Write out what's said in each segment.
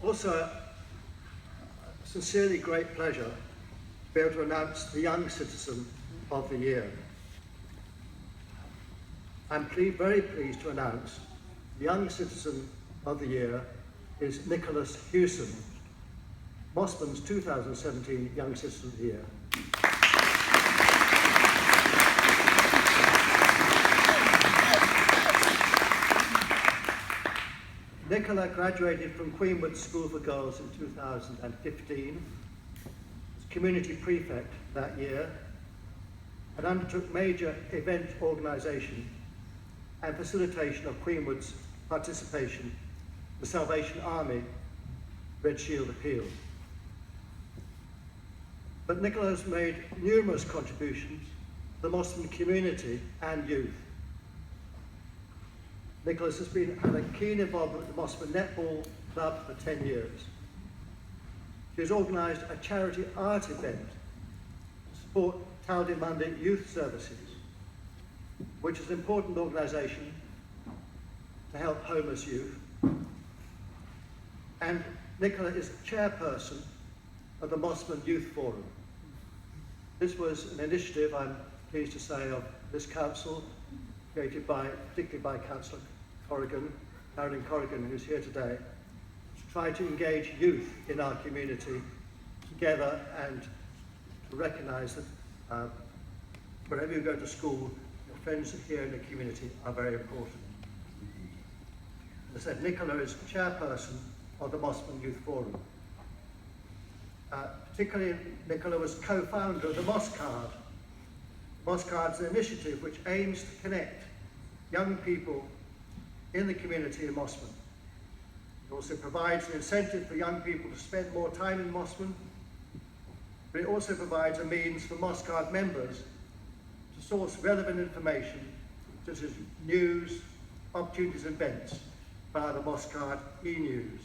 Also, a sincerely great pleasure to be able to announce the Young Citizen of the Year. I'm very pleased to announce the Young Citizen of the Year is Nicholas Hewson, Mosman's 2017 Young Citizen of the Year. Nicola graduated from Queenwood School for Girls in 2015, was community prefect that year, and undertook major event organisation and facilitation of Queenwood's participation in the Salvation Army Red Shield Appeal. But Nicola has made numerous contributions to the Mosman community and youth. Nicholas has had a keen involvement with the Mosman Netball Club for 10 years. She has organised a charity art event to support Taldymundy Youth Services, which is an important organisation to help homeless youth. And Nicola is chairperson of the Mosman Youth Forum. This was an initiative, I'm pleased to say, of this council, created particularly by Councillor Corrigan, Carolyn Corrigan, who's here today, to try to engage youth in our community together and to recognise that wherever you go to school, your friends here in the community are very important. As I said, Nicola is chairperson of the Mosman Youth Forum. Particularly, Nicola was co-founder of the Moscard. Moscard is an initiative which aims to connect young people in the community in Mosman. It also provides an incentive for young people to spend more time in Mosman, but it also provides a means for Moscard members to source relevant information such as news, opportunities and events via the Moscard e-news,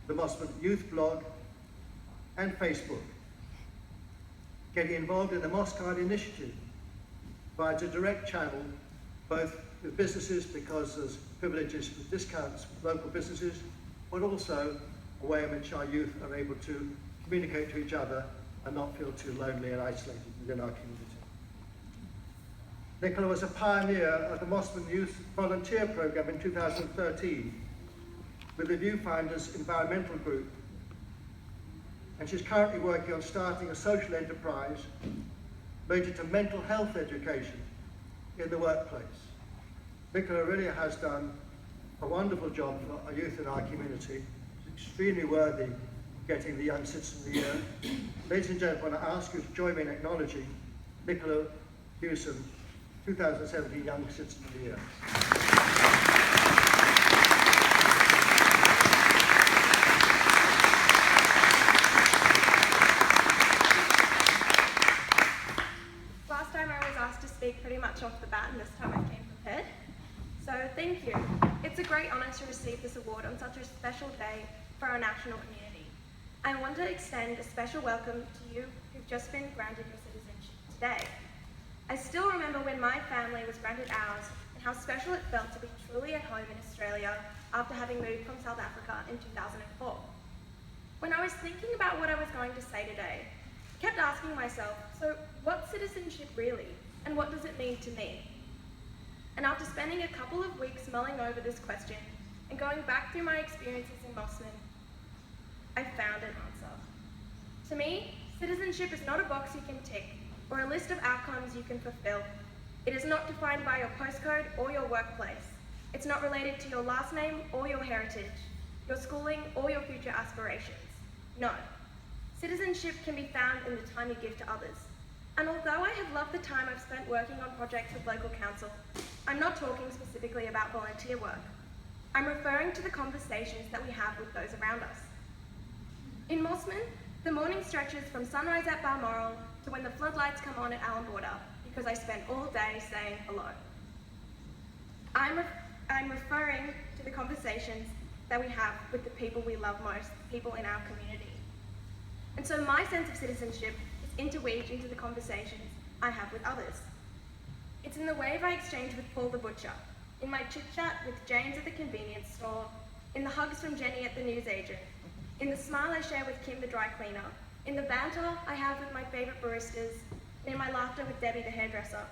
the Mosman Youth Blog and Facebook. Getting involved in the Moscard initiative provides a direct channel both with businesses because there's privileges with discounts with local businesses, but also a way in which our youth are able to communicate to each other and not feel too lonely and isolated within our community. Nicola was a pioneer of the Mosman Youth Volunteer Programme in 2013 with the Viewfinders Environmental Group, and she's currently working on starting a social enterprise related to mental health education in the workplace. Nicola really has done a wonderful job for our youth in our community. She's extremely worthy of getting the Young Citizen of the Year. Ladies and gentlemen, I ask you to join me in acknowledging Nicola Hewson, 2017 Young Citizen of the Year. Last time I was asked to speak pretty much off the bat, and this time I came prepared. So thank you. It's a great honour to receive this award on such a special day for our national community. I want to extend a special welcome to you who've just been granted your citizenship today. I still remember when my family was granted ours and how special it felt to be truly at home in Australia after having moved from South Africa in 2004. When I was thinking about what I was going to say today, I kept asking myself, so what's citizenship really, and what does it mean to me? And after spending a couple of weeks mulling over this question and going back through my experiences in Mosman, I found an answer. To me, citizenship is not a box you can tick or a list of outcomes you can fulfill. It is not defined by your postcode or your workplace. It's not related to your last name or your heritage, your schooling or your future aspirations. No. Citizenship can be found in the time you give to others. And although I have loved the time I've spent working on projects with local council, I'm not talking specifically about volunteer work. I'm referring to the conversations that we have with those around us. In Mosman, the morning stretches from sunrise at Balmoral to when the floodlights come on at Allan Border, because I spent all day saying hello. I'm referring to the conversations that we have with the people we love most, the people in our community. And so my sense of citizenship is interweaved into the conversations I have with others. It's in the wave I exchange with Paul the butcher, in my chit-chat with James at the convenience store, in the hugs from Jenny at the newsagent, in the smile I share with Kim the dry cleaner, in the banter I have with my favourite baristas, and in my laughter with Debbie the hairdresser,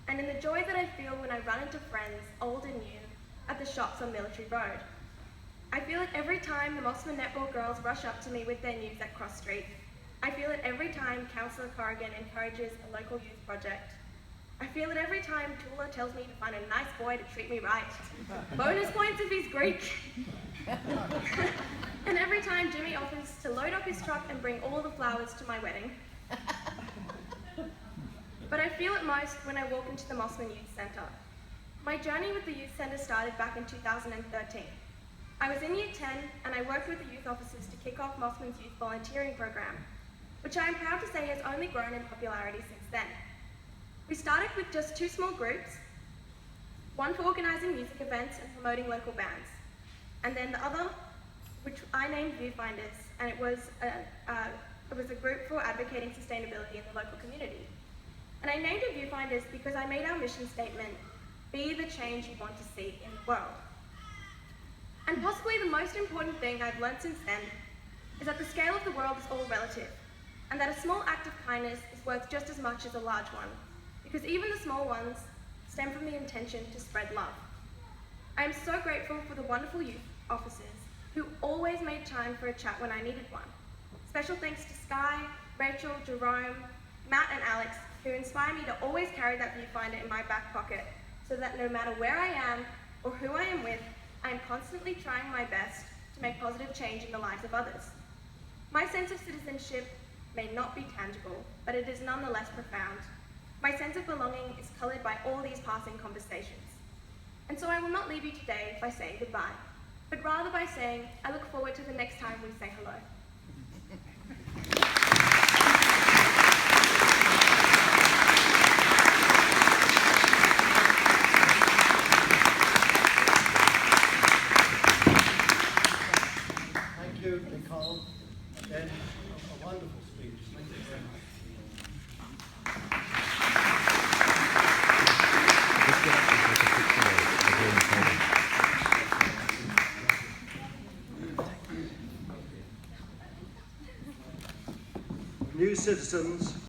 and in the joy that I feel when I run into friends, old and new, at the shops on Military Road. I feel it every time the Mosman netball girls rush up to me with their news at Cross Street. I feel it every time Councillor Corrigan encourages a local youth project. I feel it every time Tula tells me to find a nice boy to treat me right. Bonus points if he's Greek. And every time Jimmy offers to load up his truck and bring all the flowers to my wedding. But I feel it most when I walk into the Mosman Youth Centre. My journey with the Youth Centre started back in 2013. I was in Year 10 and I worked with the youth officers to kick off Mosman's youth volunteering program, which I am proud to say has only grown in popularity since then. We started with just 2 small groups, one for organising music events and promoting local bands, and then the other, which I named Viewfinders, and it was a group for advocating sustainability in the local community. And I named it Viewfinders because I made our mission statement, be the change you want to see in the world. And possibly the most important thing I've learned since then is that the scale of the world is all relative, and that a small act of kindness is worth just as much as a large one, because even the small ones stem from the intention to spread love. I am so grateful for the wonderful youth officers who always made time for a chat when I needed one. Special thanks to Sky, Rachel, Jerome, Matt and Alex, who inspire me to always carry that viewfinder in my back pocket, so that no matter where I am or who I am with, I am constantly trying my best to make positive change in the lives of others. My sense of citizenship may not be tangible, but it is nonetheless profound. My sense of belonging is coloured by all these passing conversations. And so I will not leave you today by saying goodbye, but rather by saying I look forward to the next time we say hello. Thank you, Nicole. Again, a wonderful speech. Thank you very much. New citizens